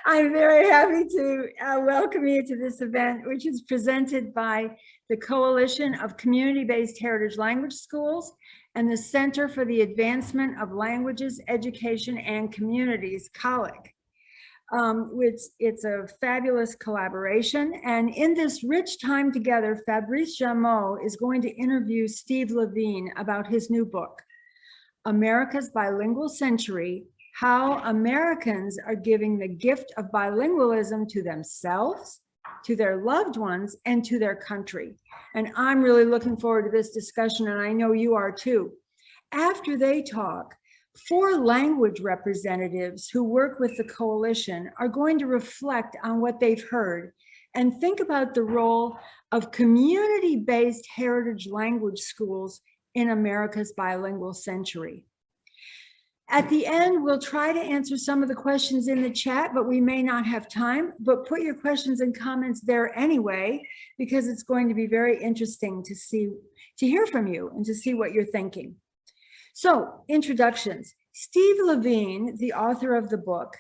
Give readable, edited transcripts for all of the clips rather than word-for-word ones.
I'm very happy to welcome you to this event, which is presented by the Coalition of Community-Based Heritage Language Schools and the Center for the Advancement of Languages, Education, and Communities, COLIC. It's a fabulous collaboration. And in this rich time together, Fabrice Jaumont is going to interview Steve Levine about his new book, America's Bilingual Century: How Americans Are Giving the Gift of Bilingualism to Themselves, to their loved ones, and to their country. And I'm really looking forward to this discussion, and I know you are too. After they talk, 4 language representatives who work with the coalition are going to reflect on what they've heard and think about the role of community-based heritage language schools in America's bilingual century. At the end, we'll try to answer some of the questions in the chat, but we may not have time. But put your questions and comments there anyway, because it's going to be very interesting to hear from you and to see what you're thinking. So, introductions. Steve Levine, the author of the book,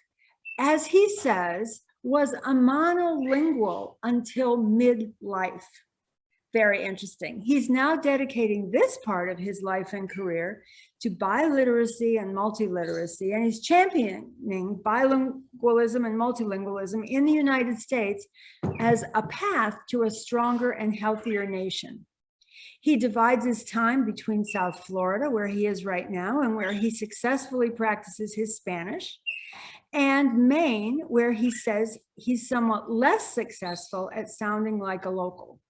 as he says, was a monolingual until midlife. Very interesting. He's now dedicating this part of his life and career to biliteracy and multiliteracy, and he's championing bilingualism and multilingualism in the United States as a path to a stronger and healthier nation. He divides his time between South Florida, where he is right now, and where he successfully practices his Spanish, and Maine, where he says he's somewhat less successful at sounding like a local.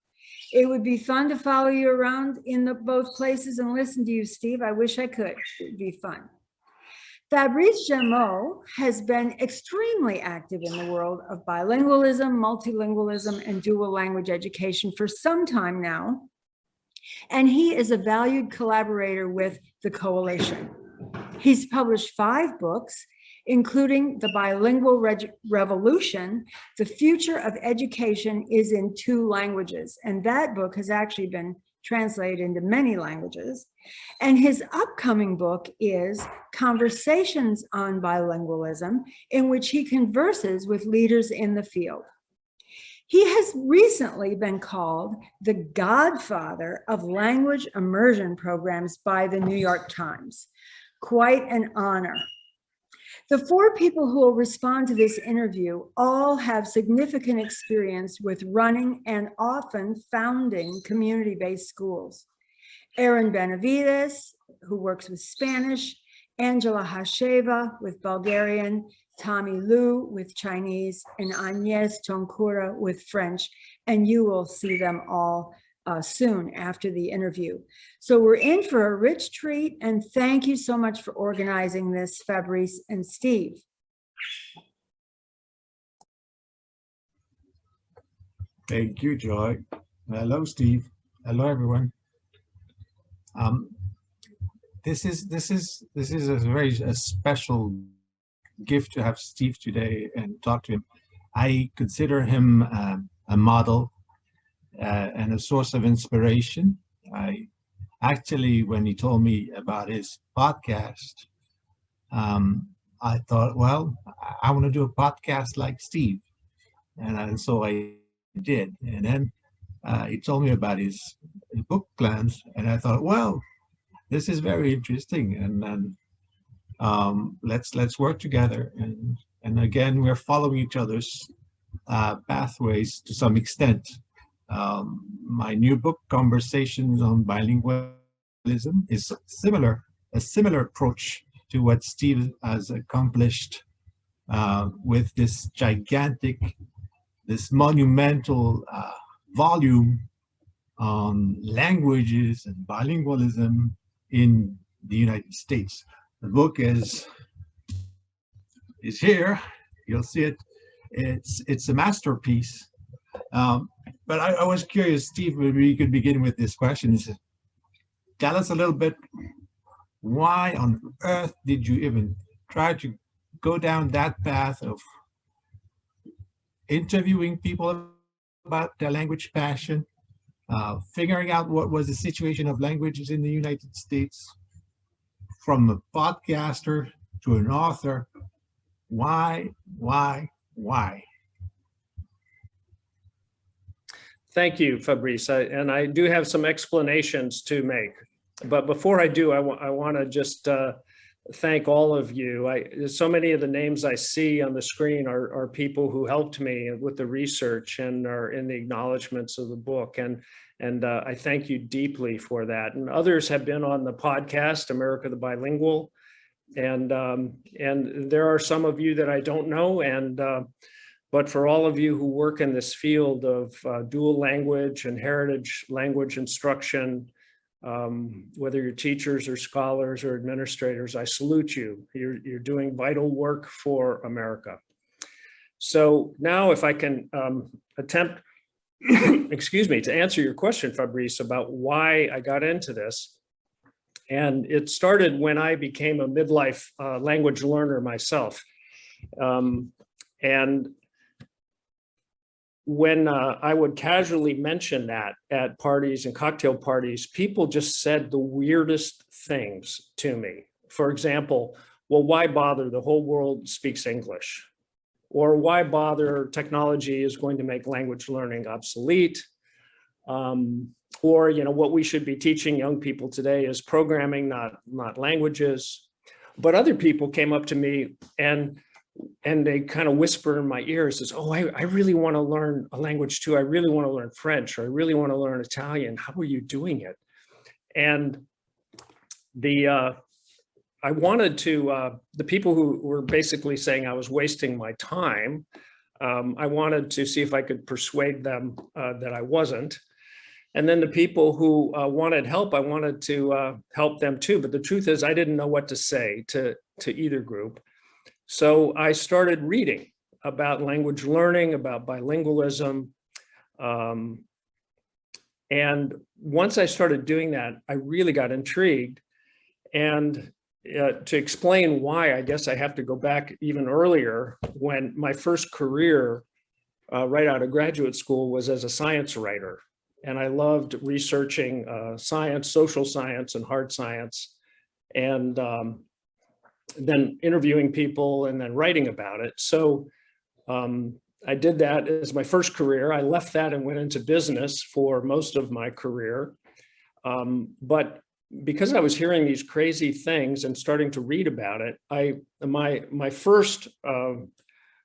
It would be fun to follow you around in both places and listen to you, Steve. I wish I could. It would be fun. Fabrice Jaumont has been extremely active in the world of bilingualism, multilingualism, and dual language education for some time now. And he is a valued collaborator with the coalition. He's published 5 books, including The Bilingual Revolution: The Future of Education is in 2 Languages. And that book has actually been translated into many languages. And his upcoming book is Conversations on Bilingualism, in which he converses with leaders in the field. He has recently been called the godfather of language immersion programs by the New York Times. Quite an honor. The 4 people who will respond to this interview all have significant experience with running and often founding community-based schools. Erin Benavides, who works with Spanish, Angela Hasheva with Bulgarian, Tommy Liu with Chinese, and Agnès Tonkura with French, and you will see them all soon after the interview. So we're in for a rich treat, and thank you so much for organizing this, Fabrice and Steve. Thank you, Joy. Hello, Steve. Hello, everyone. This is a very special gift to have Steve today and talk to him. I consider him a model and a source of inspiration. I actually, when he told me about his podcast, I thought, well, I want to do a podcast like Steve, and so I did. And then he told me about his book plans, and I thought, well, this is very interesting, and then let's work together. And again, we're following each other's pathways to some extent. My new book, Conversations on Bilingualism, is a similar approach to what Steve has accomplished with this gigantic, this monumental volume on languages and bilingualism in the United States. The book is here. You'll see it. It's a masterpiece. But I was curious, Steve, maybe you could begin with this question. Tell us a little bit, why on earth did you even try to go down that path of interviewing people about their language passion, figuring out what was the situation of languages in the United States, from a podcaster to an author? Why Why? Thank you, Fabrice. And I do have some explanations to make. But before I do, I want to just thank all of you. So many of the names I see on the screen are people who helped me with the research and are in the acknowledgements of the book. And I thank you deeply for that. And others have been on the podcast, America the Bilingual. And there are some of you that I don't know. But for all of you who work in this field of dual language and heritage language instruction, whether you're teachers or scholars or administrators, I salute you. You're doing vital work for America. So now if I can attempt, excuse me, to answer your question, Fabrice, about why I got into this. And it started when I became a midlife language learner myself. And when I would casually mention that at parties and cocktail parties, people just said the weirdest things to me. For example, well, why bother? The whole world speaks English. Or why bother? Technology is going to make language learning obsolete. Or, what we should be teaching young people today is programming, not languages. But other people came up to me and they kind of whisper in my ear, says, oh, I really want to learn a language too. I really want to learn French, or I really want to learn Italian. How are you doing it? And I wanted to, the people who were basically saying I was wasting my time, I wanted to see if I could persuade them that I wasn't. And then the people who wanted help, I wanted to help them too. But the truth is I didn't know what to say to either group. So I started reading about language learning, about bilingualism. And once I started doing that, I really got intrigued. And to explain why, I guess I have to go back even earlier, when my first career right out of graduate school was as a science writer. And I loved researching science, social science, and hard science. And then interviewing people and then writing about it. So I did that as my first career. I left that and went into business for most of my career. But because I was hearing these crazy things and starting to read about it, my first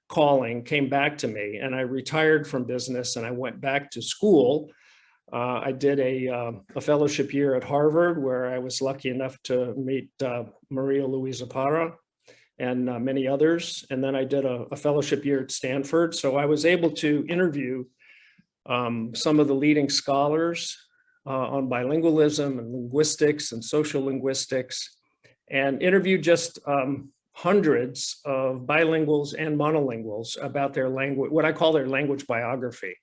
calling came back to me, and I retired from business and I went back to school. I did a fellowship year at Harvard, where I was lucky enough to meet Maria Luisa Parra and many others. And then I did a fellowship year at Stanford. So I was able to interview some of the leading scholars on bilingualism and linguistics and social linguistics, and interview just hundreds of bilinguals and monolinguals about their language, what I call their language biography.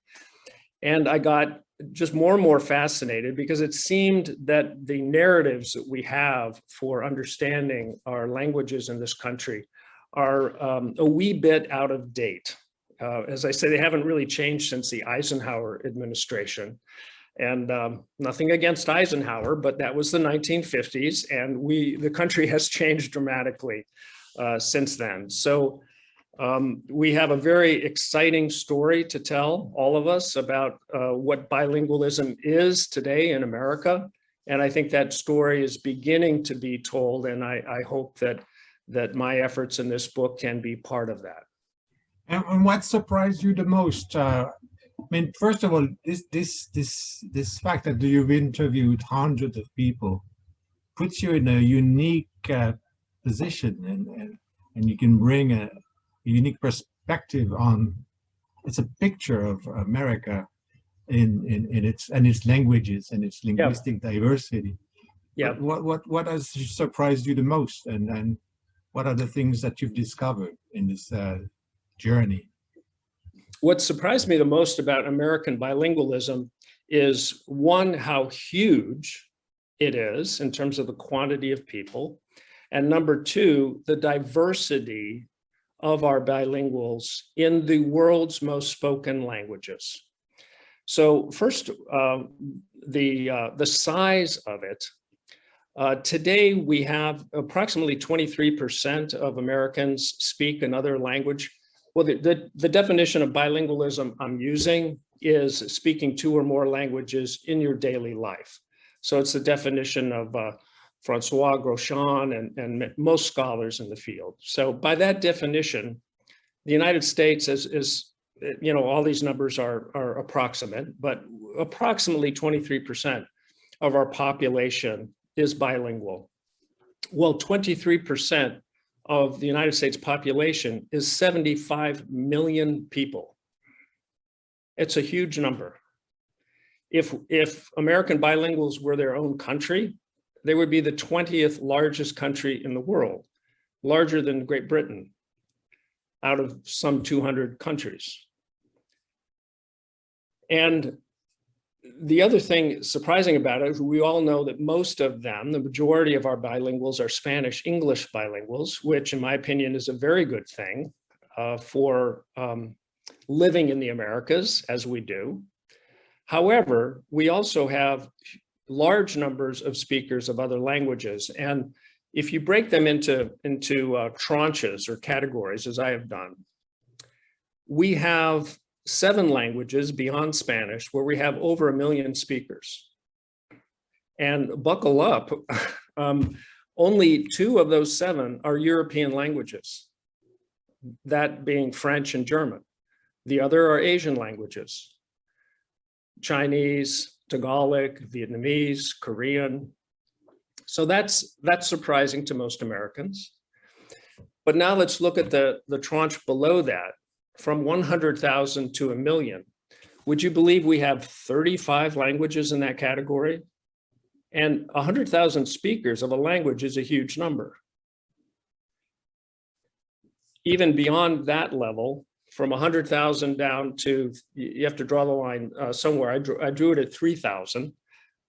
And I got just more and more fascinated, because it seemed that the narratives that we have for understanding our languages in this country are a wee bit out of date. As I say, they haven't really changed since the Eisenhower administration. And nothing against Eisenhower, but that was the 1950s, and the country has changed dramatically since then. So we have a very exciting story to tell, all of us, about what bilingualism is today in America. And I think that story is beginning to be told, and I hope that my efforts in this book can be part of that. And what surprised you the most? I mean, first of all, this fact that you've interviewed hundreds of people puts you in a unique position, and you can bring a unique perspective on. It's a picture of America in its languages and its linguistic diversity. Yeah. What has surprised you the most, and what are the things that you've discovered in this journey? What surprised me the most about American bilingualism is, one, how huge it is in terms of the quantity of people, and number two, the diversity of our bilinguals in the world's most spoken languages. So first, the size of it. Today, we have approximately 23% of Americans speak another language. Well, the definition of bilingualism I'm using is speaking two or more languages in your daily life. So it's the definition of Francois Grosjean and most scholars in the field. So by that definition, the United States is you know, all these numbers are approximate, but approximately 23% of our population is bilingual. Well, 23% of the United States population is 75 million people. It's a huge number. If American bilinguals were their own country, they would be the 20th largest country in the world, larger than Great Britain, out of some 200 countries. And the other thing surprising about it is we all know that most of them, the majority of our bilinguals are Spanish-English bilinguals, which in my opinion is a very good thing for living in the Americas as we do. However, we also have large numbers of speakers of other languages. And if you break them into tranches or categories, as I have done, we have 7 languages beyond Spanish where we have over 1 million speakers. And buckle up, only 2 of those 7 are European languages, that being French and German. The other are Asian languages, Chinese, Tagalog, Vietnamese, Korean. So that's surprising to most Americans. But now let's look at the tranche below that, from 100,000 to 1 million. Would you believe we have 35 languages in that category? And 100,000 speakers of a language is a huge number. Even beyond that level, from 100,000 down to, you have to draw the line somewhere. I drew it at 3,000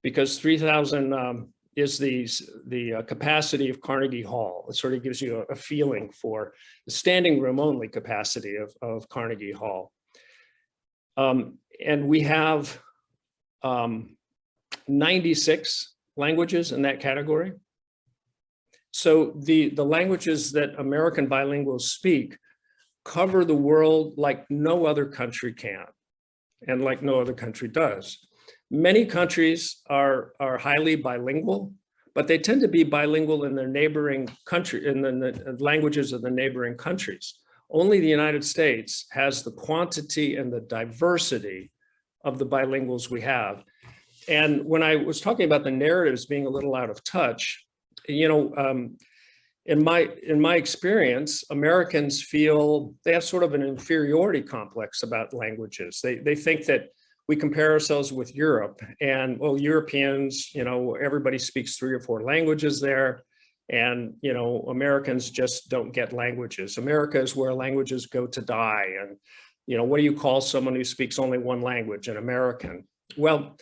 because 3,000 is the capacity of Carnegie Hall. It sort of gives you a feeling for the standing room only capacity of Carnegie Hall. And we have 96 languages in that category. So the languages that American bilinguals speak cover the world like no other country can, and like no other country does. Many countries are highly bilingual, but they tend to be bilingual in their neighboring country, in the languages of the neighboring countries. Only the United States has the quantity and the diversity of the bilinguals we have. And when I was talking about the narratives being a little out of touch, you know, in my experience, Americans feel they have sort of an inferiority complex about languages. They think that we compare ourselves with Europe, and well, Europeans, you know, everybody speaks 3 or 4 languages there, and you know, Americans just don't get languages. America is where languages go to die, and you know, what do you call someone who speaks only 1 language? An American? Well,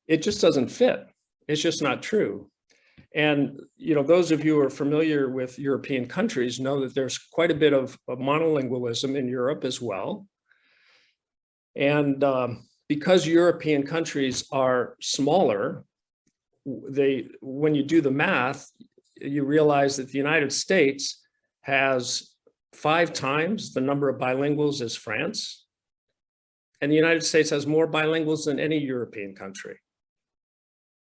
it just doesn't fit. It's just not true. And you know, those of you who are familiar with European countries know that there's quite a bit of monolingualism in Europe as well. And because European countries are smaller, when you do the math, you realize that the United States has 5 times the number of bilinguals as France. And the United States has more bilinguals than any European country.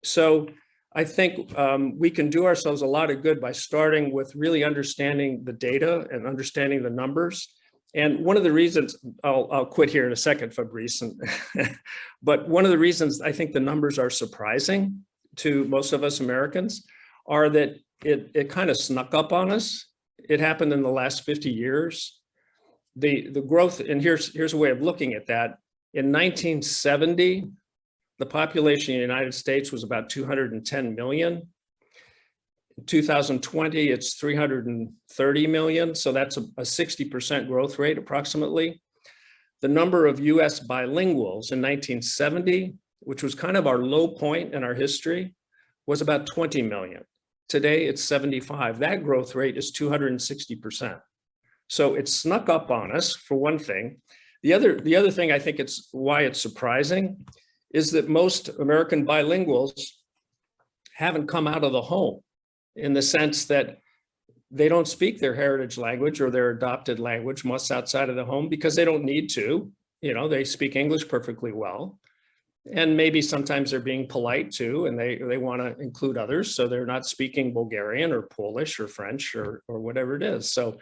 So I think we can do ourselves a lot of good by starting with really understanding the data and understanding the numbers. And one of the reasons, I'll quit here in a second, Fabrice, but one of the reasons I think the numbers are surprising to most of us Americans are that it kind of snuck up on us. It happened in the last 50 years. The growth, and here's a way of looking at that. In 1970, the population in the United States was about 210 million. In 2020, it's 330 million. So that's a 60% growth rate approximately. The number of US bilinguals in 1970, which was kind of our low point in our history, was about 20 million. Today it's 75. That growth rate is 260%. So it snuck up on us for one thing. The other thing I think it's why it's surprising is that most American bilinguals haven't come out of the home, in the sense that they don't speak their heritage language or their adopted language much outside of the home because they don't need to. You know, they speak English perfectly well. And maybe sometimes they're being polite too, and they want to include others. So they're not speaking Bulgarian or Polish or French or whatever it is. So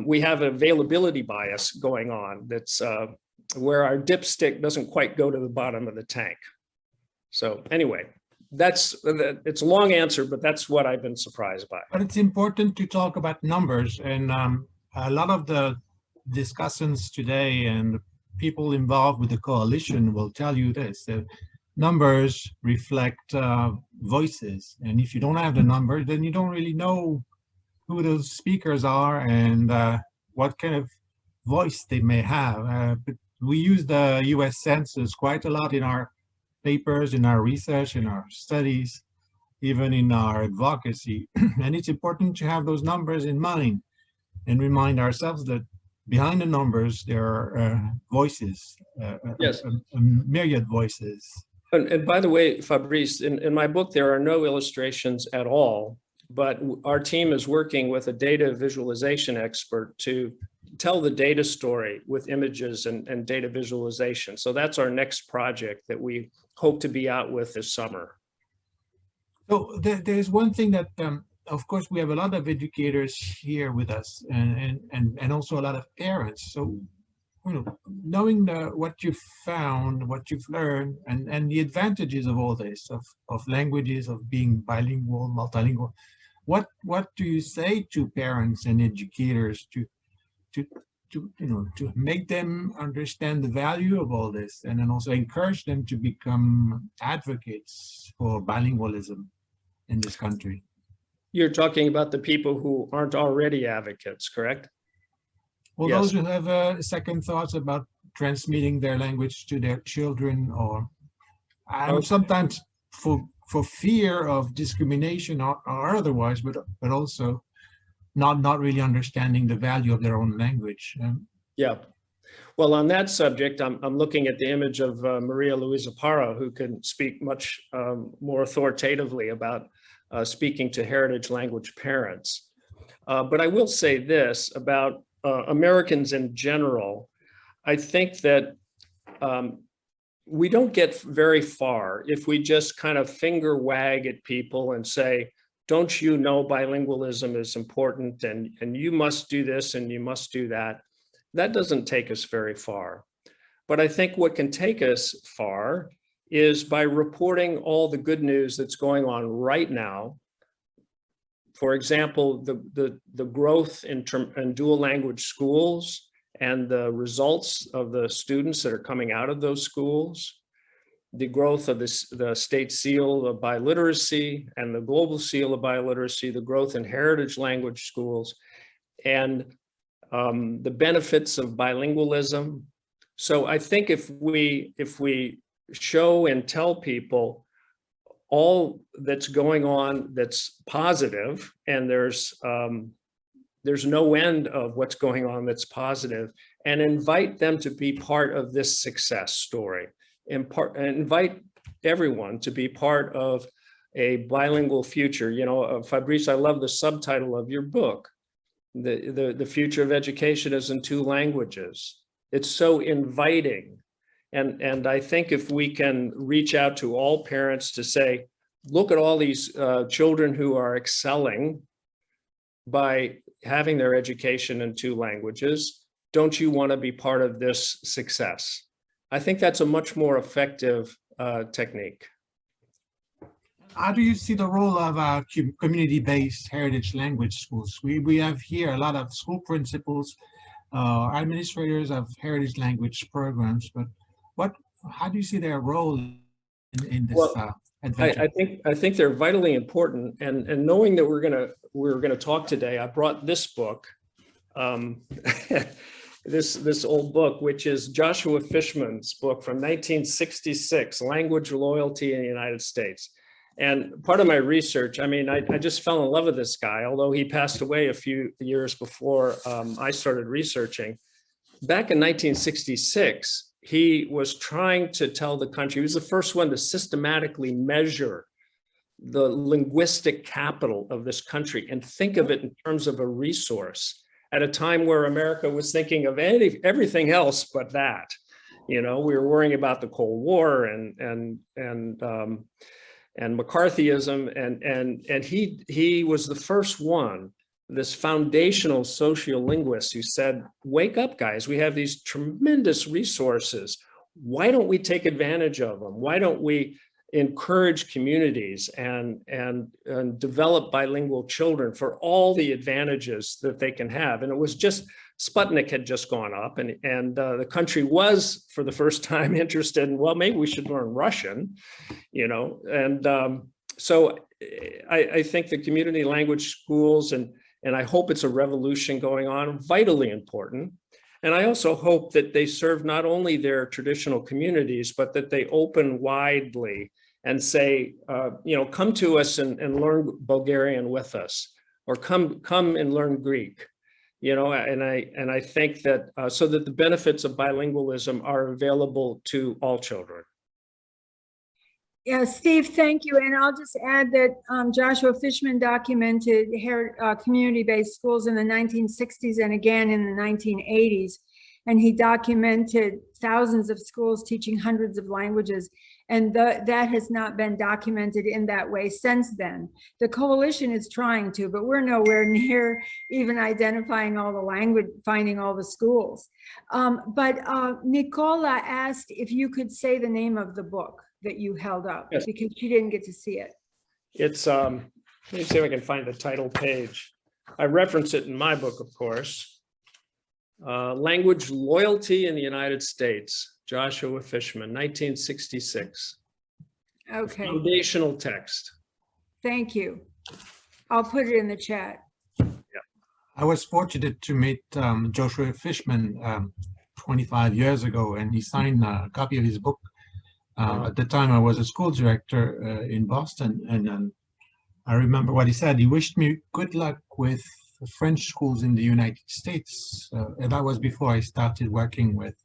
we have availability bias going on that's where our dipstick doesn't quite go to the bottom of the tank. So anyway, it's a long answer, but that's what I've been surprised by. But it's important to talk about numbers, and a lot of the discussants today and people involved with the coalition will tell you this, that numbers reflect voices. And if you don't have the number, then you don't really know who those speakers are and what kind of voice they may have. But we use the US Census quite a lot in our papers, in our research, in our studies, even in our advocacy. And it's important to have those numbers in mind and remind ourselves that behind the numbers, there are voices, Yes. a myriad voices. And by the way, Fabrice, in my book, there are no illustrations at all, but our team is working with a data visualization expert to tell the data story with images and data visualization. So that's our next project that we hope to be out with this summer. So there's one thing that, of course, we have a lot of educators here with us and also a lot of parents. So, you know, knowing what you've found, what you've learned, and the advantages of all this, of languages, of being bilingual, multilingual, what do you say to parents and educators to make them understand the value of all this, and then also encourage them to become advocates for bilingualism in this country? You're talking about the people who aren't already advocates, correct? Well, Yes. those who have second thoughts about transmitting their language to their children, or Okay. sometimes for fear of discrimination or otherwise, but also not really understanding the value of their own language. Yeah. Well, on that subject, I'm looking at the image of Maria Luisa Parra, who can speak much more authoritatively about speaking to heritage language parents. But I will say this about Americans in general. I think that we don't get very far if we just kind of finger wag at people and say, don't you know bilingualism is important and you must do this and you must do that. That doesn't take us very far. But I think what can take us far is by reporting all the good news that's going on right now. For example, the growth in dual language schools and the results of the students that are coming out of those schools, the growth of the state seal of biliteracy and the global seal of biliteracy, the growth in heritage language schools, and the benefits of bilingualism. So I think if we show and tell people all that's going on that's positive, and there's no end of what's going on that's positive, and invite them to be part of this success story, and invite everyone to be part of a bilingual future. You know, Fabrice, I love the subtitle of your book. The future of education is in 2 languages. It's so inviting. And I think if we can reach out to all parents to say, look at all these children who are excelling by having their education in 2 languages, don't you want to be part of this success? I think that's a much more effective technique. How do you see the role of community-based heritage language schools? We have here a lot of school principals, administrators of heritage language programs, but how do you see their role in this adventure? I think they're vitally important, and knowing that we're gonna talk today, I brought this book, this old book, which is Joshua Fishman's book from 1966, Language Loyalty in the United States. And part of my research, I mean, I just fell in love with this guy, although he passed away a few years before I started researching. Back in 1966, he was trying to tell the country, he was the first one to systematically measure the linguistic capital of this country and think of it in terms of a resource at a time where America was thinking of everything else but that. You know, we were worrying about the Cold War and McCarthyism, and he was the first one, this foundational sociolinguist, who said, wake up, guys, we have these tremendous resources. Why don't we take advantage of them? Why don't we encourage communities and develop bilingual children for all the advantages that they can have? And it was just, Sputnik had just gone up, and the country was, for the first time, interested in, well, maybe we should learn Russian, you know. And so I think the community language schools, and I hope it's a revolution going on, vitally important. And I also hope that they serve not only their traditional communities, but that they open widely and say, you know, come to us and learn Bulgarian with us, or come and learn Greek. You know, and I think that so that the benefits of bilingualism are available to all children. Yeah, Steve, thank you. And I'll just add that Joshua Fishman documented community-based schools in the 1960s and again in the 1980s. And he documented thousands of schools teaching hundreds of languages. And that has not been documented in that way since then. The coalition is trying to, but we're nowhere near even identifying all the language, finding all the schools. But Nicola asked if you could say the name of the book that you held up, yes, because she didn't get to see it. It's, let me see if I can find the title page. I reference it in my book, of course. Language Loyalty in the United States, Joshua Fishman, 1966. Okay. Foundational text. Thank you. I'll put it in the chat. Yeah. I was fortunate to meet Joshua Fishman 25 years ago, and he signed a copy of his book. At the time, I was a school director in Boston, and I remember what he said. He wished me good luck with French schools in the United States, and that was before I started working with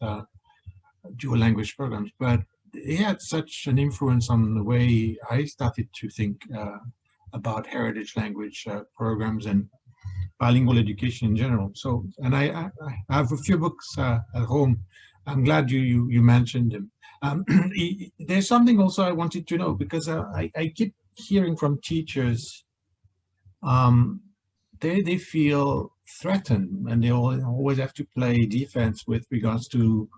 dual language programs. But he had such an influence on the way I started to think about heritage language programs and bilingual education in general. So, and I have a few books at home. I'm glad you mentioned them. There's something also I wanted to know, because I keep hearing from teachers, they feel threatened, and they always have to play defense with regards to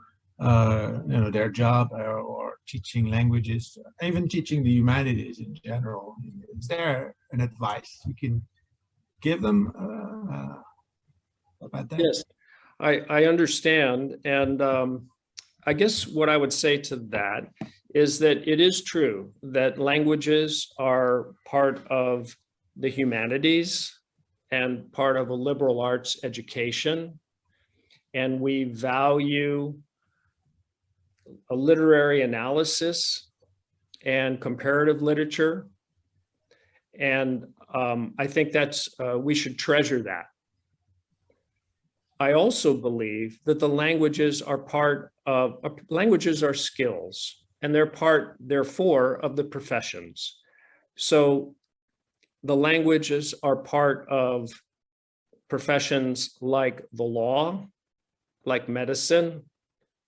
you know, their job or teaching languages, even teaching the humanities in general. Is there an advice you can give them about that? Yes, I understand, and I guess what I would say to that is that it is true that languages are part of the humanities and part of a liberal arts education, and we value a literary analysis and comparative literature, and I think that's we should treasure that. I also believe that the languages are part of, languages are skills, and they're part, therefore, of the professions. So the languages are part of professions like the law, like medicine,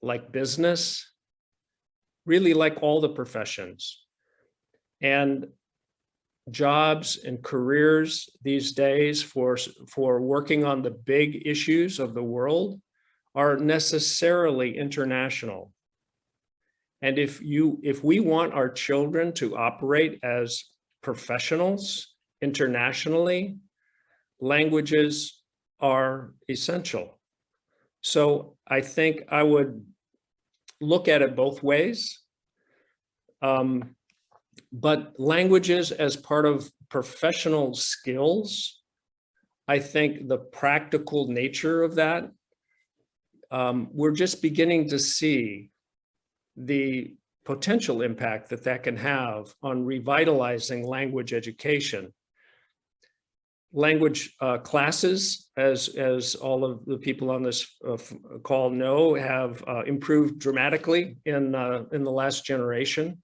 like business, really like all the professions. And jobs and careers these days for working on the big issues of the world are necessarily international. And if we want our children to operate as professionals internationally, languages are essential. So I think I would look at it both ways. But languages as part of professional skills, I think the practical nature of that, we're just beginning to see the potential impact that that can have on revitalizing language education. Language classes, as all of the people on this call know, have improved dramatically in the last generation.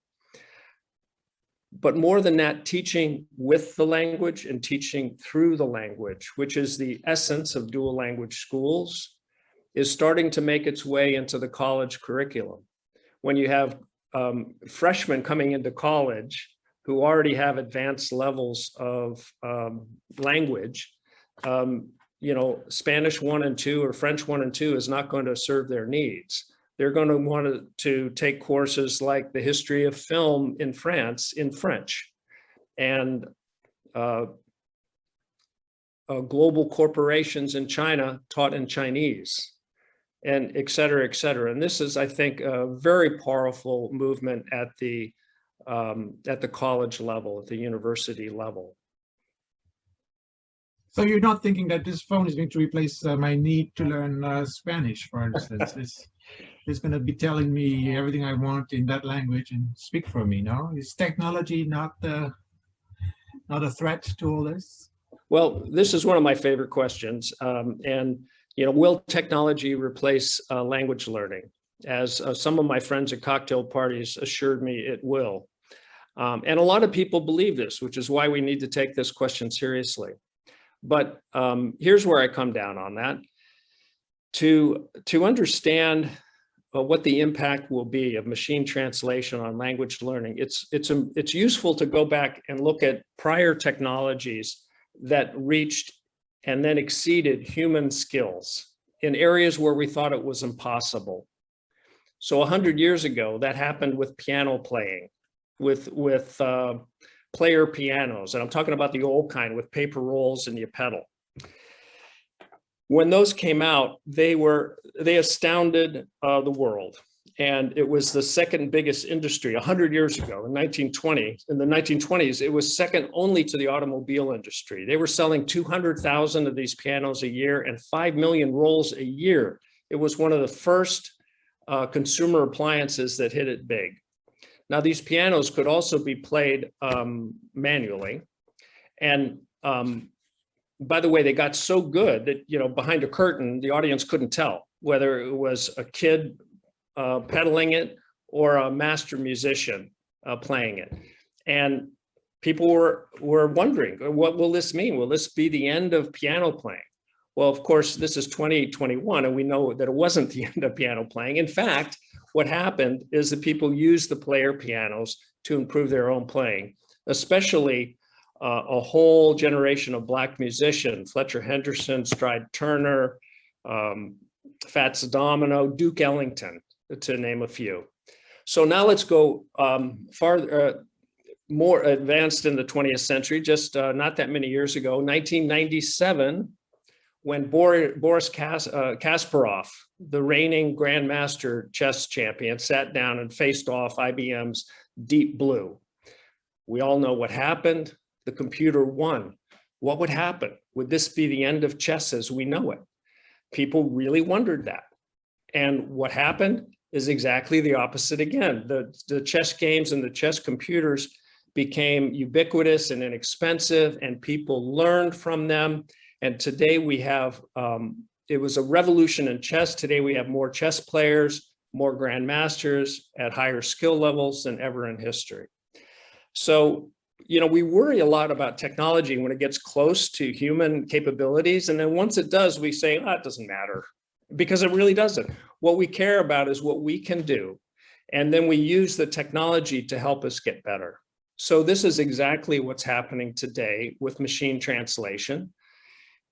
But more than that, teaching with the language and teaching through the language, which is the essence of dual language schools, is starting to make its way into the college curriculum. When you have freshmen coming into college who already have advanced levels of language, Spanish 1 and 2 or French 1 and 2 is not going to serve their needs. They're going to want to take courses like the history of film in France in French, and global corporations in China taught in Chinese, and et cetera, et cetera. And this is, I think, a very powerful movement at the college level, at the university level. So you're not thinking that this phone is going to replace my need to learn Spanish, for instance? It's going to be telling me everything I want in that language and speak for me, no? Is technology not a threat to all this? Well, this is one of my favorite questions. Will technology replace language learning? As some of my friends at cocktail parties assured me it will. And a lot of people believe this, which is why we need to take this question seriously. But here's where I come down on that. To understand what the impact will be of machine translation on language learning, it's useful to go back and look at prior technologies that reached and then exceeded human skills in areas where we thought it was impossible. So 100 years ago, that happened with piano playing, with player pianos, and I'm talking about the old kind with paper rolls and you pedal. When those came out, they astounded the world, and it was the second biggest industry 100 years ago. In the 1920s, it was second only to the automobile industry. They were selling 200,000 of these pianos a year and 5 million rolls a year. It was one of the first consumer appliances that hit it big. Now, these pianos could also be played manually, and by the way, they got so good that, behind a curtain, the audience couldn't tell whether it was a kid pedaling it or a master musician playing it. And people were wondering, what will this mean? Will this be the end of piano playing? Well, of course, this is 2021, and we know that it wasn't the end of piano playing. In fact, what happened is that people used the player pianos to improve their own playing, especially a whole generation of Black musicians: Fletcher Henderson, Stride Turner, Fats Domino, Duke Ellington, to name a few. So now let's go more advanced in the 20th century, just not that many years ago, 1997, when Boris Kasparov, the reigning Grandmaster chess champion, sat down and faced off IBM's Deep Blue. We all know what happened. The computer won. What would happen? Would this be the end of chess as we know it? People really wondered that. And what happened is exactly the opposite again. The chess games and the chess computers became ubiquitous and inexpensive, and people learned from them. And today we have, it was a revolution in chess. Today we have more chess players, more grandmasters at higher skill levels than ever in history. So, we worry a lot about technology when it gets close to human capabilities. And then once it does, we say, it doesn't matter, because it really doesn't. What we care about is what we can do. And then we use the technology to help us get better. So this is exactly what's happening today with machine translation.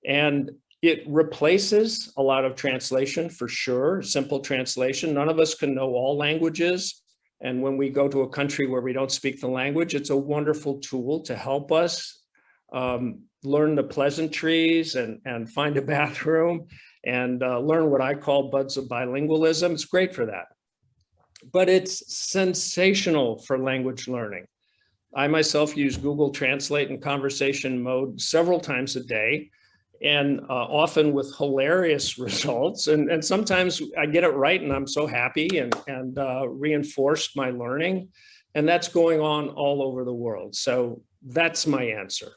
And it replaces a lot of translation, for sure, simple translation. None of us can know all languages. And when we go to a country where we don't speak the language, it's a wonderful tool to help us learn the pleasantries and find a bathroom and learn what I call buds of bilingualism. It's great for that. But it's sensational for language learning. I myself use Google Translate in conversation mode several times a day, and often with hilarious results. And sometimes I get it right and I'm so happy and reinforced my learning. And that's going on all over the world. So that's my answer.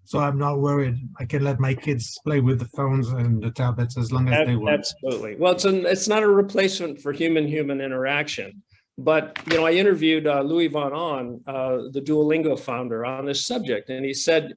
So I'm not worried. I can let my kids play with the phones and the tablets as long as they want. Absolutely. Well, it's not a replacement for human-human interaction, But, you know, I interviewed Louis Van On, the Duolingo founder, on this subject, and he said,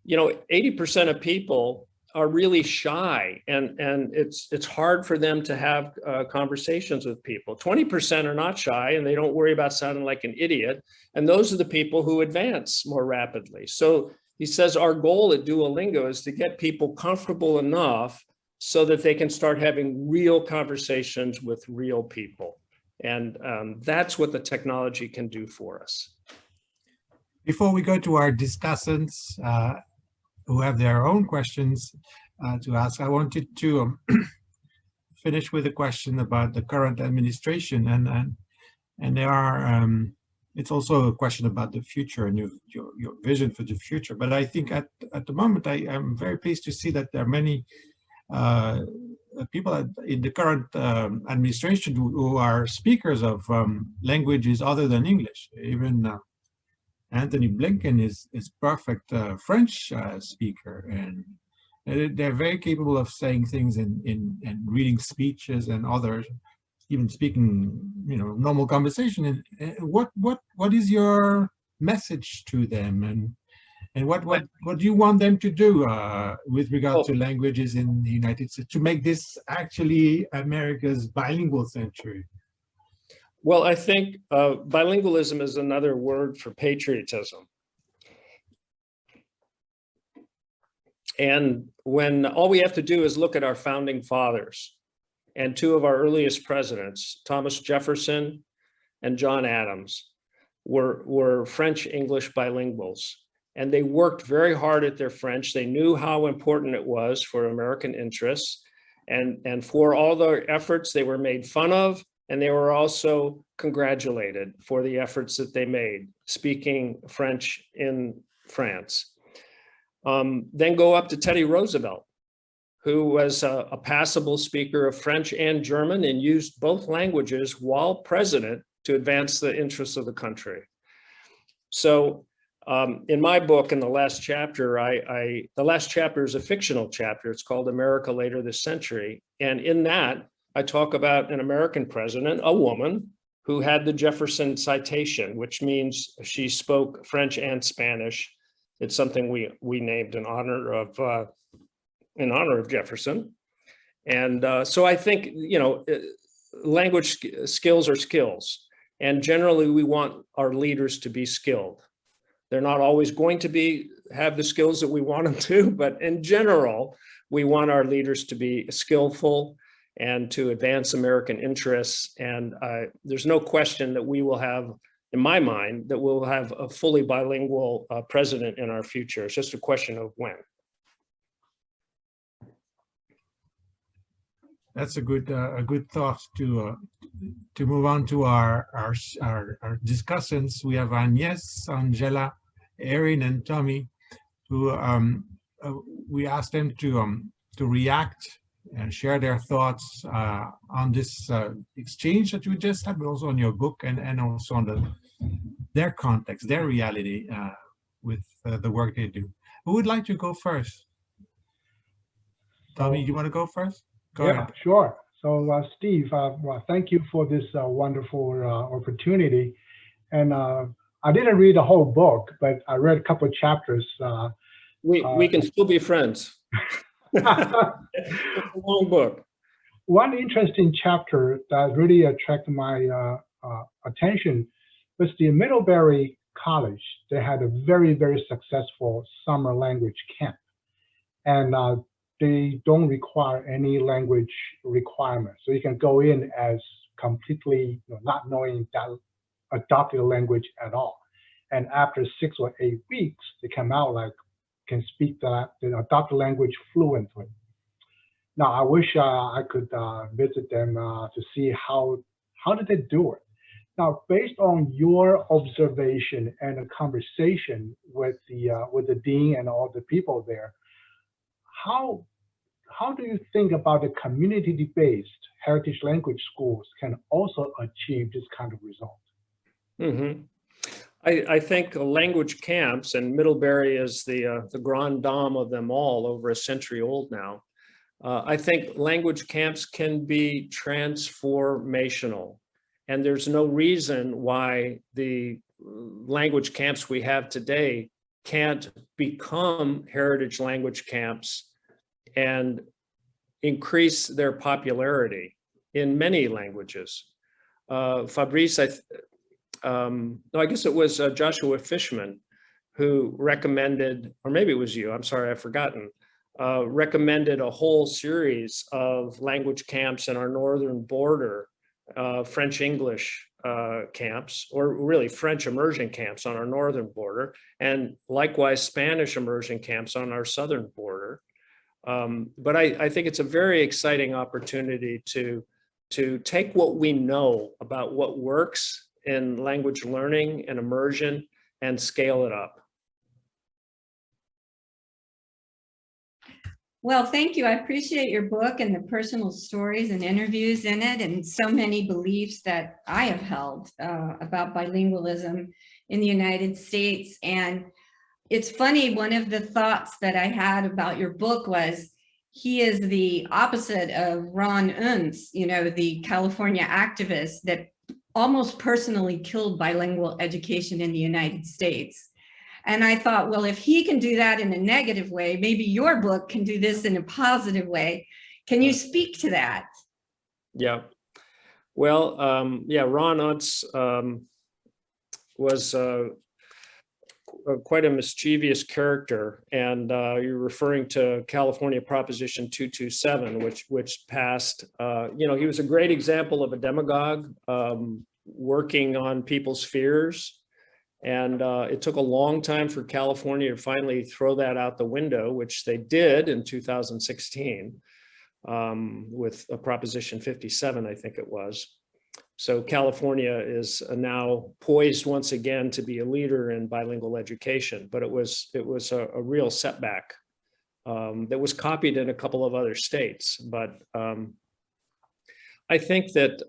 you know, 80% of people are really shy, and it's hard for them to have conversations with people. 20% are not shy, and they don't worry about sounding like an idiot. And those are the people who advance more rapidly. So he says our goal at Duolingo is to get people comfortable enough so that they can start having real conversations with real people. And that's what the technology can do for us. Before we go to our discussants who have their own questions to ask, I wanted to finish with a question about the current administration, and there are it's also a question about the future and your vision for the future. But I think at the moment I am very pleased to see that there are many people in the current administration who are speakers of languages other than English. Even Anthony Blinken is perfect French speaker, and they're very capable of saying things and reading speeches and others, even speaking, you know, normal conversation. And what is your message to them, and what do you want them to do with regard to languages in the United States to make this actually America's bilingual century? Well, I think bilingualism is another word for patriotism. And when all we have to do is look at our founding fathers and two of our earliest presidents, Thomas Jefferson and John Adams, were French-English bilinguals. And they worked very hard at their French. They knew how important it was for American interests. And for all their efforts, they were made fun of, and they were also congratulated for the efforts that they made, speaking French in France. Then go up to Teddy Roosevelt, who was a passable speaker of French and German and used both languages while president to advance the interests of the country. So in my book, in the last chapter, the last chapter is a fictional chapter. It's called America Later This Century. And in that, I talk about an American president, a woman, who had the Jefferson citation, which means she spoke French and Spanish. It's something we named in honor of Jefferson. And so I think, you know, language skills are skills. And generally, we want our leaders to be skilled. They're not always going to have the skills that we want them to, but in general, we want our leaders to be skillful and to advance American interests. And there's no question that we will have, in my mind, that we'll have a fully bilingual president in our future. It's just a question of when. That's a good thought to move on to our discussants. We have Agnes, Angela, Erin, and Tommy, who we asked them to react and share their thoughts on this exchange that you just had, but also on your book and also on their context, their reality with the work they do. Who would like to go first? Tommy, do you want to go first? Go ahead. Sure. So Steve, well, thank you for this wonderful opportunity. And I didn't read the whole book, but I read a couple of chapters. We can still be friends. It's a long book. One interesting chapter that really attracted my attention was the Middlebury College. They had a very, very successful summer language camp. And they don't require any language requirements. So you can go in as completely not knowing that adopted language at all. And after 6 or 8 weeks, they come out like can speak the adopted language fluently. Now, I wish I could visit them to see how did they do it. Now, based on your observation and a conversation with the dean and all the people there, how do you think about the community-based heritage language schools can also achieve this kind of result? Mm-hmm. I think language camps, and Middlebury is the grand dame of them all, over a century old now. I think language camps can be transformational. And there's no reason why the language camps we have today can't become heritage language camps and increase their popularity in many languages. Fabrice, no, I guess it was Joshua Fishman who recommended, or maybe it was you, I'm sorry, I've forgotten, recommended a whole series of language camps in our northern border, French English camps, or really French immersion camps on our northern border, and likewise Spanish immersion camps on our southern border. But I think it's a very exciting opportunity to take what we know about what works in language learning and immersion and scale it up. Well, thank you. I appreciate your book and the personal stories and interviews in it, and so many beliefs that I have held about bilingualism in the United States. And it's funny, one of the thoughts that I had about your book was, he is the opposite of Ron Unz, you know, the California activist that almost personally killed bilingual education in the United States. And I thought, well, if he can do that in a negative way, maybe your book can do this in a positive way. Can you speak to that? Yeah. Well, yeah, Ron Unz was quite a mischievous character, and you're referring to California Proposition 227, which passed. You know, he was a great example of a demagogue working on people's fears, and it took a long time for California to finally throw that out the window, which they did in 2016 with a Proposition 57, I think it was. So California is now poised once again to be a leader in bilingual education, but it was a real setback that was copied in a couple of other states. But I think that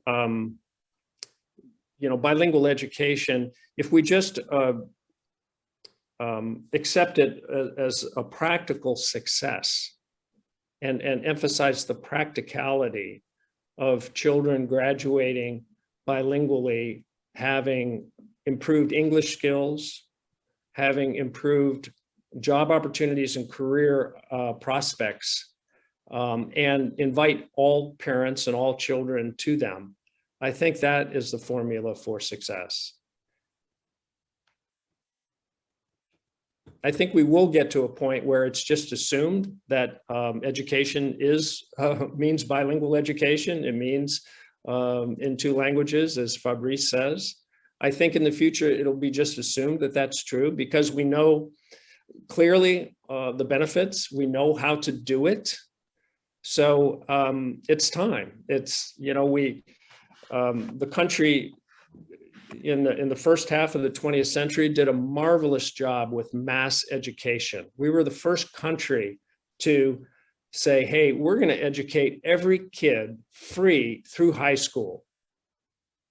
you know, bilingual education, if we just accept it as a practical success and emphasize the practicality of children graduating bilingually, having improved English skills, having improved job opportunities and career prospects, and invite all parents and all children to them, I think that is the formula for success. I think we will get to a point where it's just assumed that education means bilingual education. It means in two languages, as Fabrice says. I think in the future, it'll be just assumed that that's true because we know clearly the benefits. We know how to do it. So it's time. It's, you know, the country in the first half of the 20th century did a marvelous job with mass education. We were the first country to say, hey, we're going to educate every kid free through high school.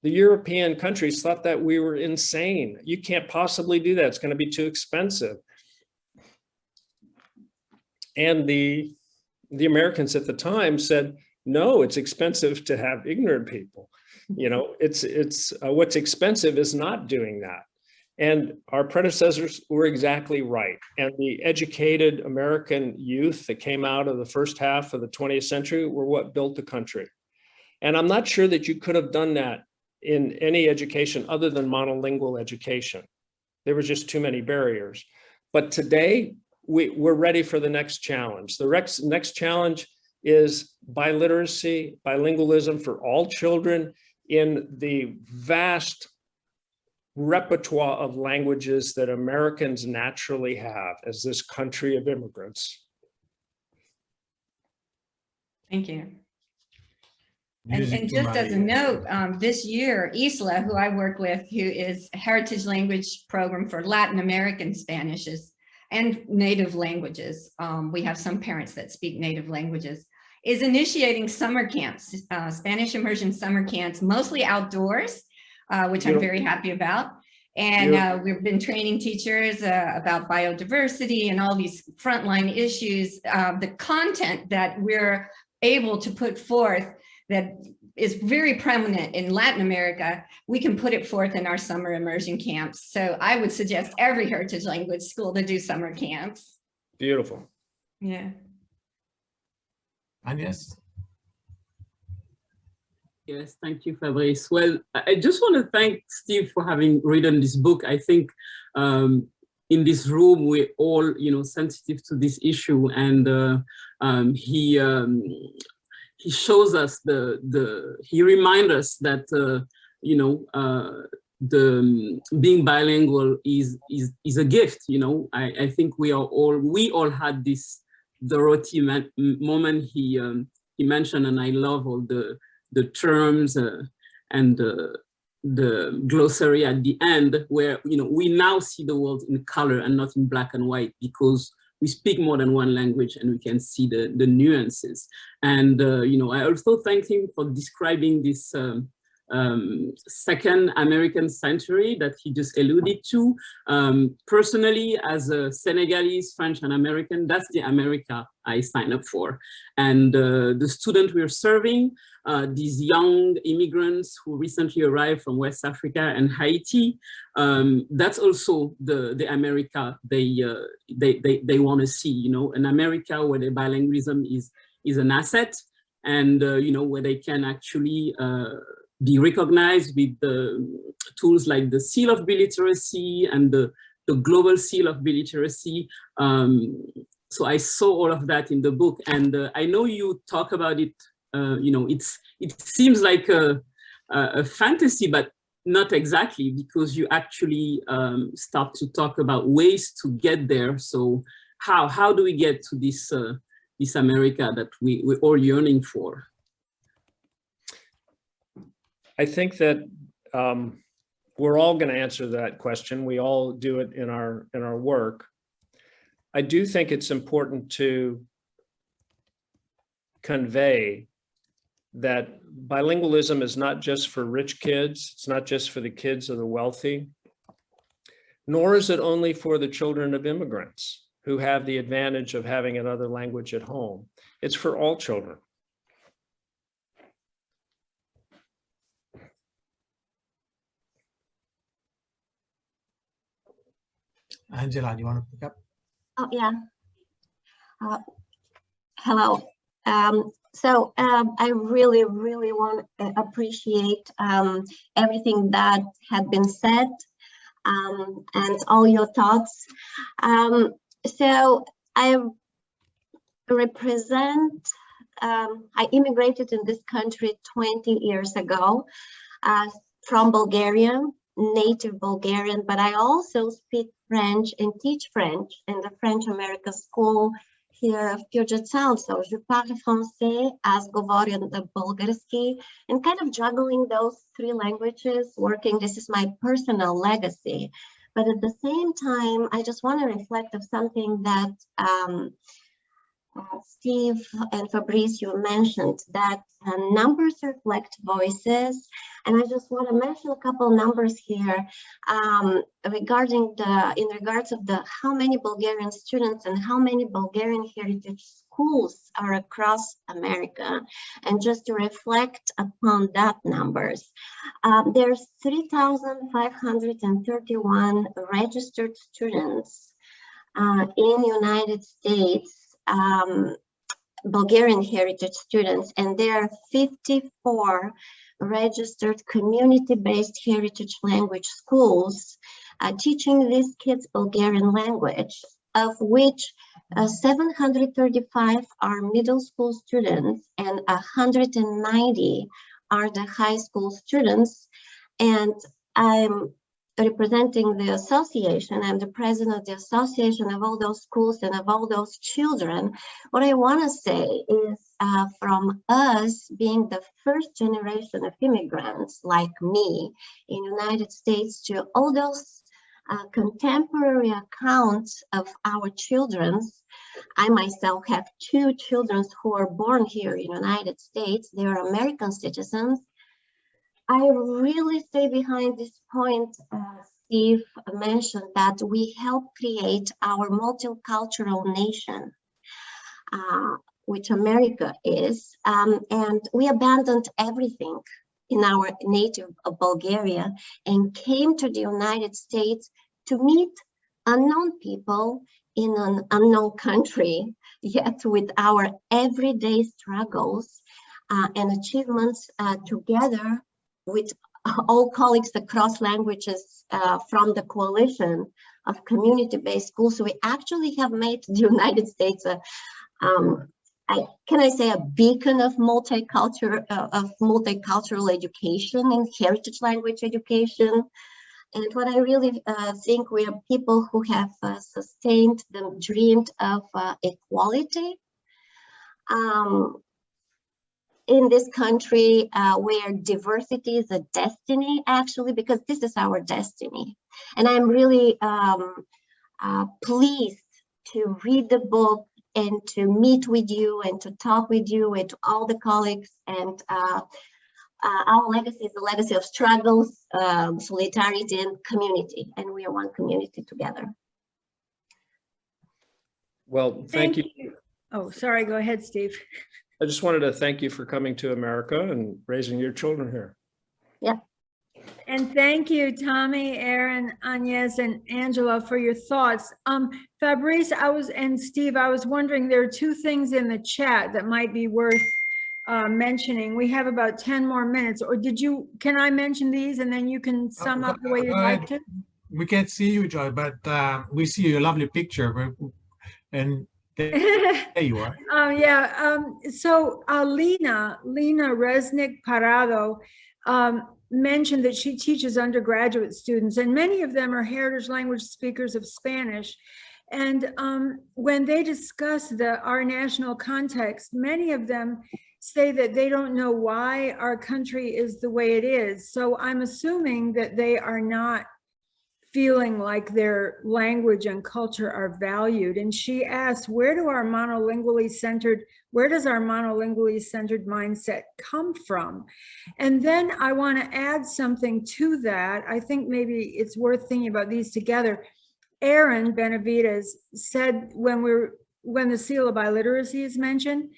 The European countries thought that we were insane. You can't possibly do that. It's going to be too expensive. And the Americans at the time said, no, it's expensive to have ignorant people. You know, it's what's expensive is not doing that. And our predecessors were exactly right. And the educated American youth that came out of the first half of the 20th century were what built the country. And I'm not sure that you could have done that in any education other than monolingual education. There were just too many barriers. But today, we're ready for the next challenge. The next challenge is biliteracy, bilingualism for all children in the vast repertoire of languages that Americans naturally have as this country of immigrants. Thank you. And just as a note, this year, Isla, who I work with, who is a heritage language program for Latin American Spanish and native languages, we have some parents that speak native languages, is initiating summer camps, Spanish immersion summer camps, mostly outdoors, which I'm very happy about. And we've been training teachers about biodiversity and all these frontline issues. The content that we're able to put forth that is very prominent in Latin America, we can put it forth in our summer immersion camps. So I would suggest every heritage language school to do summer camps. Beautiful. Yeah. And yes, Yes, thank you, Fabrice. Well, I just want to thank Steve for having written this book. I think in this room, we're all, sensitive to this issue, and he shows us he reminds us that the being bilingual is a gift. I think we all had this Dorothy moment he mentioned, and I love all the terms and the glossary at the end, where we now see the world in color and not in black and white, because we speak more than one language and we can see the nuances. And I also thank him for describing this second American century that he just alluded to. Personally, as a Senegalese, French, and American, that's the America I signed up for. And the student we're serving, these young immigrants who recently arrived from West Africa and Haiti, that's also the America they want to see, an America where the bilingualism is an asset, and where they can actually be recognized with the tools like the Seal of Biliteracy and the Global Seal of Biliteracy. So I saw all of that in the book, and I know you talk about it. It seems like a fantasy, but not exactly, because you actually start to talk about ways to get there. So how do we get to this America that we're all yearning for? I think that we're all going to answer that question. We all do it in our work. I do think it's important to convey that bilingualism is not just for rich kids. It's not just for the kids of the wealthy, nor is it only for the children of immigrants who have the advantage of having another language at home. It's for all children. Angela, do you want to pick up? Oh, yeah. Hello. I really, really want to appreciate everything that had been said and all your thoughts. So I represent, I immigrated in this country 20 years ago from Bulgaria, native Bulgarian, but I also speak French and teach French in the French American School here of Puget Sound. So je parle français, аз говоря на български, and kind of juggling those three languages, working. This is my personal legacy. But at the same time, I just want to reflect of something that Steve and Fabrice, you mentioned, that numbers reflect voices. And I just want to mention a couple numbers here in regards of how many Bulgarian students and how many Bulgarian heritage schools are across America. And just to reflect upon that numbers, there's 3,531 registered students in United States, Bulgarian heritage students, and there are 54 registered community-based heritage language schools teaching these kids Bulgarian language, of which 735 are middle school students and 190 are the high school students. And I'm representing the association. I'm the president of the association of all those schools and of all those children. What I want to say is from us being the first generation of immigrants like me in United States to all those contemporary accounts of our children. I myself have two children who are born here in the United States. They are American citizens. I really stay behind this point. Steve mentioned that we help create our multicultural nation. which America is, and we abandoned everything in our native Bulgaria and came to the United States to meet unknown people in an unknown country, yet with our everyday struggles and achievements together with all colleagues across languages from the coalition of community-based schools. So we actually have made the United States can I say a beacon of multicultural education and heritage language education. And what I really think we are people who have sustained the dream of equality in this country where diversity is a destiny, actually, because this is our destiny. And I'm really pleased to read the book and to meet with you and to talk with you and to all the colleagues. And our legacy is a legacy of struggles, solidarity, and community. And we are one community together. Well, thank you. Oh, sorry. Go ahead, Steve. I just wanted to thank you for coming to America and raising your children here. Yeah. And thank you, Tommy, Aaron, Agnes, and Angela for your thoughts. Fabrice, and Steve, I was wondering, there are two things in the chat that might be worth mentioning. We have about 10 more minutes, or can I mention these and then you can sum up the way you'd like to? We can't see you, Joy, but we see your lovely picture. And there you are. So Lena Resnick Parado mentioned that she teaches undergraduate students, and many of them are heritage language speakers of Spanish. And when they discuss our national context, many of them say that they don't know why our country is the way it is. So I'm assuming that they are not feeling like their language and culture are valued. And she asked, where does our monolingually centered mindset come from? And then I want to add something to that. I think maybe it's worth thinking about these together. Aaron Benavides said when the seal of biliteracy is mentioned,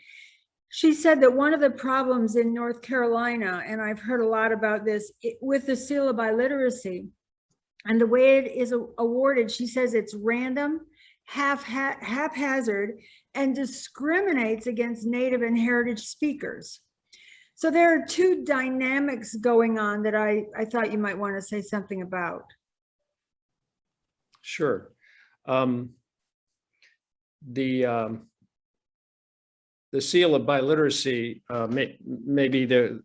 she said that one of the problems in North Carolina, and I've heard a lot about this, with the seal of biliteracy, and the way it is awarded, she says it's random, haphazard, and discriminates against Native and heritage speakers. So there are two dynamics going on that I thought you might want to say something about. Sure. The seal of biliteracy, maybe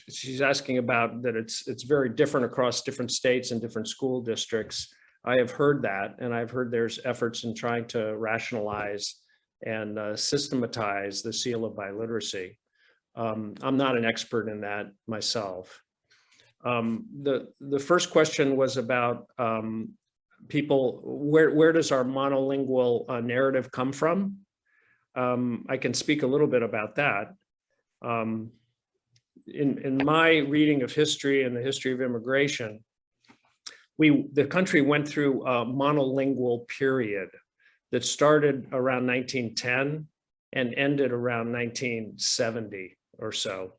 she's asking about that it's very different across different states and different school districts. I have heard that, and I've heard there's efforts in trying to rationalize and systematize the seal of biliteracy. I'm not an expert in that myself. The first question was about people, where does our monolingual narrative come from? I can speak a little bit about that. In my reading of history and the history of immigration, the country went through a monolingual period that started around 1910 and ended around 1970 or so,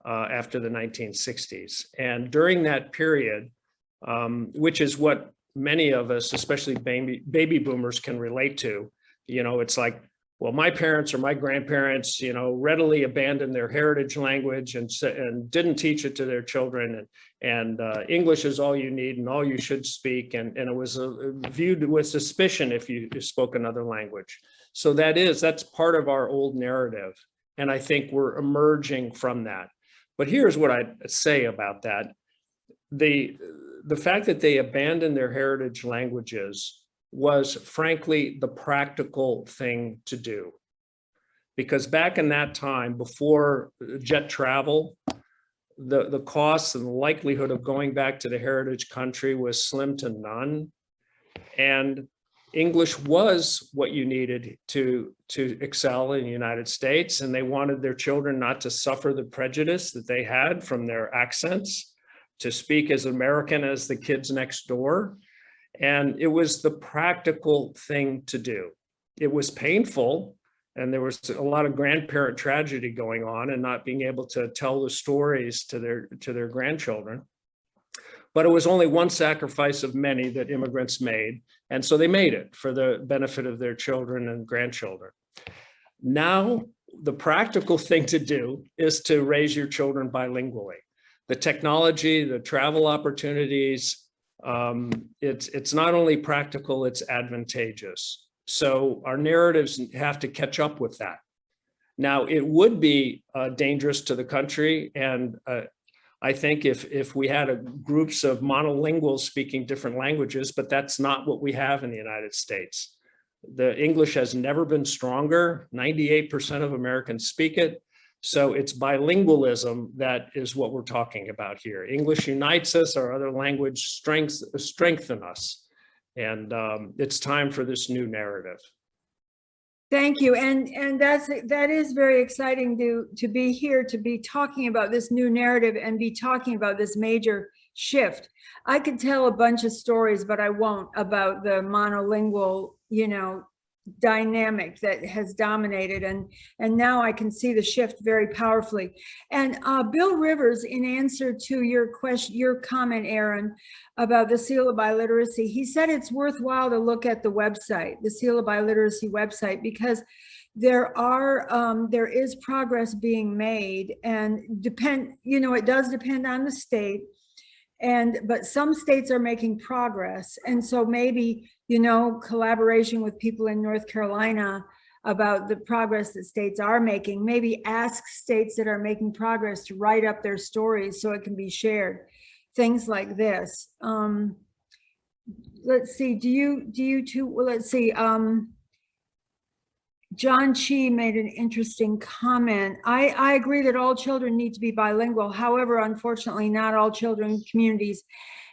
after the 1960s. And during that period, which is what many of us, especially baby boomers, can relate to, it's like, well, my parents or my grandparents, readily abandoned their heritage language and didn't teach it to their children. And English is all you need and all you should speak. And it was viewed with suspicion if you spoke another language. So that's part of our old narrative. And I think we're emerging from that. But here's what I'd say about that. The fact that they abandoned their heritage languages was frankly the practical thing to do. Because back in that time, before jet travel, the costs and the likelihood of going back to the heritage country was slim to none. And English was what you needed to excel in the United States. And they wanted their children not to suffer the prejudice that they had from their accents, to speak as American as the kids next door. And it was the practical thing to do. It was painful And there was a lot of grandparent tragedy going on and not being able to tell the stories to their grandchildren. But it was only one sacrifice of many that immigrants made. And so they made it for the benefit of their children and grandchildren. Now, the practical thing to do is to raise your children bilingually. The technology, the travel opportunities, it's not only practical, it's advantageous. So our narratives have to catch up with that. Now, it would be dangerous to the country, and I think if we had groups of monolinguals speaking different languages, but that's not what we have in the United States. The English has never been stronger. 98% of Americans speak it. So it's bilingualism that is what we're talking about here. English unites us, our other language strengthen us. And it's time for this new narrative. Thank you. And that is very exciting to be here, to be talking about this new narrative and be talking about this major shift. I could tell a bunch of stories, but I won't, about the monolingual, dynamic that has dominated, and now I can see the shift very powerfully. And Bill Rivers, in answer to your comment, Aaron, about the Seal of Biliteracy, he said it's worthwhile to look at the website, the Seal of Biliteracy website, because there is progress being made, and it does depend on the state. But some states are making progress. And so maybe, collaboration with people in North Carolina about the progress that states are making, maybe ask states that are making progress to write up their stories so it can be shared. Things like this. Let's see, do you two, well, let's see, John Chi made an interesting comment. I agree that all children need to be bilingual. However, unfortunately, not all children communities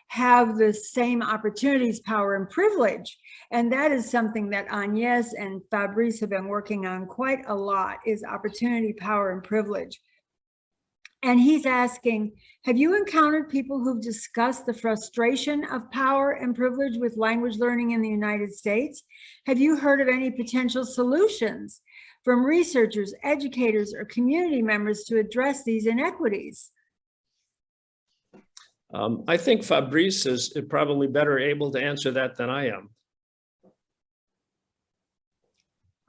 have the same opportunities, power, and privilege. And that is something that Agnes and Fabrice have been working on quite a lot, is opportunity, power, and privilege. And he's asking, have you encountered people who've discussed the frustration of power and privilege with language learning in the United States? Have you heard of any potential solutions from researchers, educators, or community members to address these inequities? I think Fabrice is probably better able to answer that than I am.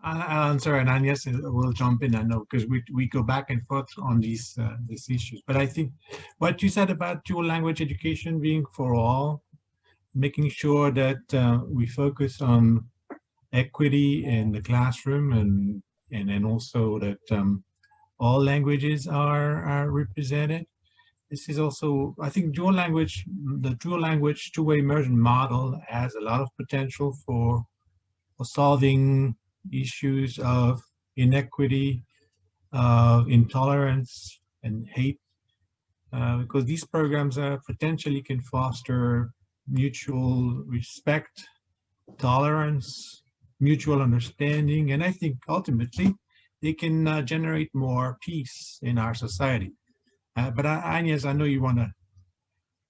I'll answer, and Agnes will jump in. I know, because we go back and forth on these issues. But I think what you said about dual language education being for all, making sure that we focus on equity in the classroom, and then also that all languages are represented. This is also, I think, the dual language two-way immersion model has a lot of potential for solving issues of inequity, intolerance, and hate, because these programs potentially can foster mutual respect, tolerance, mutual understanding, and I think ultimately they can generate more peace in our society. But Agnes, I know you want to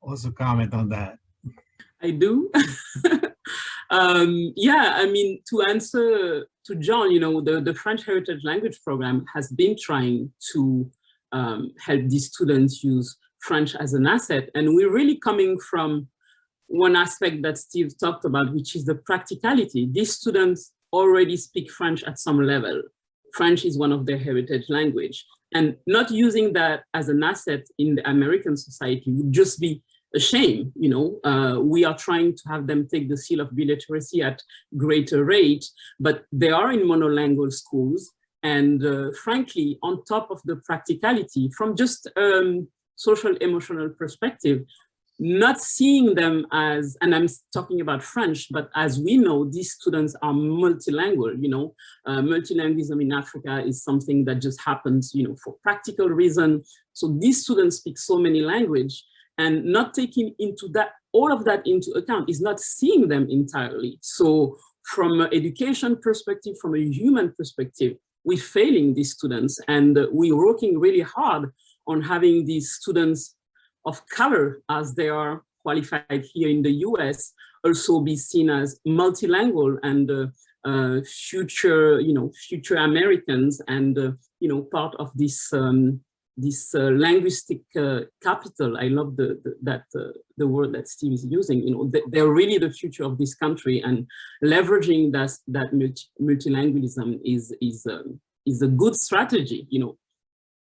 also comment on that. I do. Yeah, I mean, to answer to John, the French Heritage Language Program has been trying to help these students use French as an asset. And we're really coming from one aspect that Steve talked about, which is the practicality. These students already speak French at some level. French is one of their heritage language. And not using that as an asset in the American society would just be a shame. We are trying to have them take the seal of biliteracy at greater rate, but they are in monolingual schools. And frankly, on top of the practicality, from just social emotional perspective, not seeing them as, and I'm talking about French, but as we know, these students are multilingual. Multilingualism in Africa is something that just happens, for practical reason. So these students speak so many languages, and not taking all of that into account is not seeing them entirely. So from an education perspective, from a human perspective, we're failing these students, and we're working really hard on having these students of color, as they are qualified here in the US, also be seen as multilingual and future, future Americans, and part of this linguistic capital. I love the word that Steve is using. They're really the future of this country, and leveraging that multilingualism is a good strategy.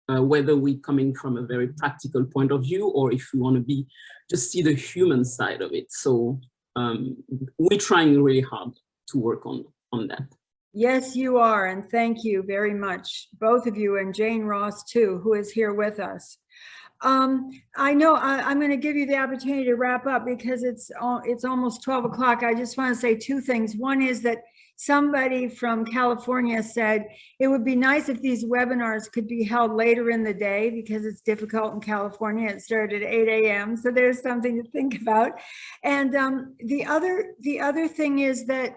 Whether we're coming from a very practical point of view, or if we want to just see the human side of it. So we're trying really hard to work on that. Yes, you are, and thank you very much, both of you, and Jane Ross too, who is here with us. I know I'm going to give you the opportunity to wrap up because it's almost 12 o'clock. I just want to say two things. One is that somebody from California said it would be nice if these webinars could be held later in the day because it's difficult in California. It started at 8 a.m. So there's something to think about. And the other thing is that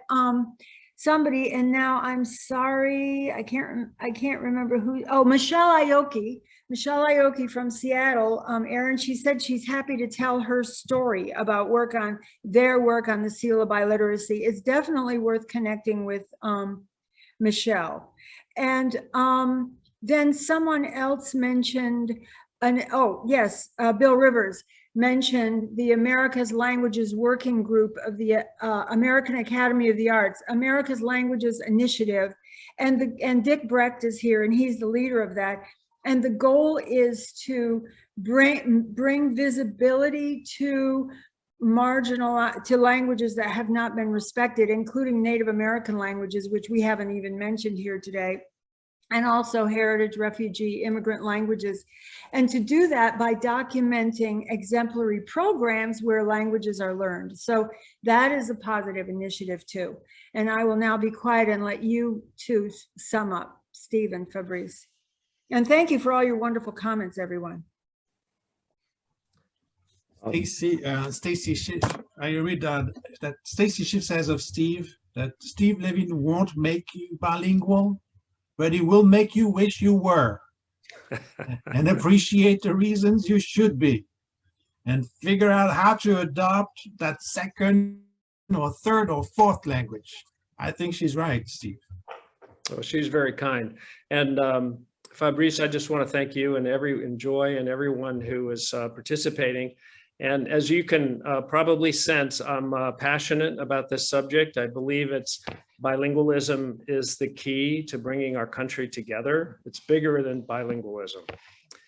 somebody, and now I'm sorry, I can't remember who. Oh, Michelle Aoki from Seattle. Erin, she said she's happy to tell her story about their work on the seal of biliteracy. It's definitely worth connecting with Michelle. And then someone else mentioned, Bill Rivers mentioned the America's Languages Working Group of the American Academy of the Arts, America's Languages Initiative, and Dick Brecht is here, and he's the leader of that. And the goal is to bring visibility to languages that have not been respected, including Native American languages, which we haven't even mentioned here today, and also heritage, refugee, immigrant languages. And to do that by documenting exemplary programs where languages are learned. So that is a positive initiative too. And I will now be quiet and let you two sum up, Steve and Fabrice. And thank you for all your wonderful comments, everyone. Stacy Schiff, I read that Stacy Schiff says of Steve that Steve Levine won't make you bilingual, but he will make you wish you were, and appreciate the reasons you should be, and figure out how to adopt that second or third or fourth language. I think she's right, Steve. Oh, she's very kind. And Fabrice, I just want to thank you and Joy and everyone who is participating. And as you can probably sense, I'm passionate about this subject. I believe bilingualism is the key to bringing our country together. It's bigger than bilingualism.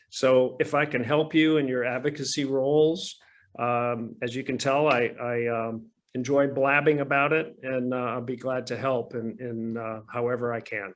So if I can help you in your advocacy roles, as you can tell, I enjoy blabbing about it, and I'll be glad to help in however I can.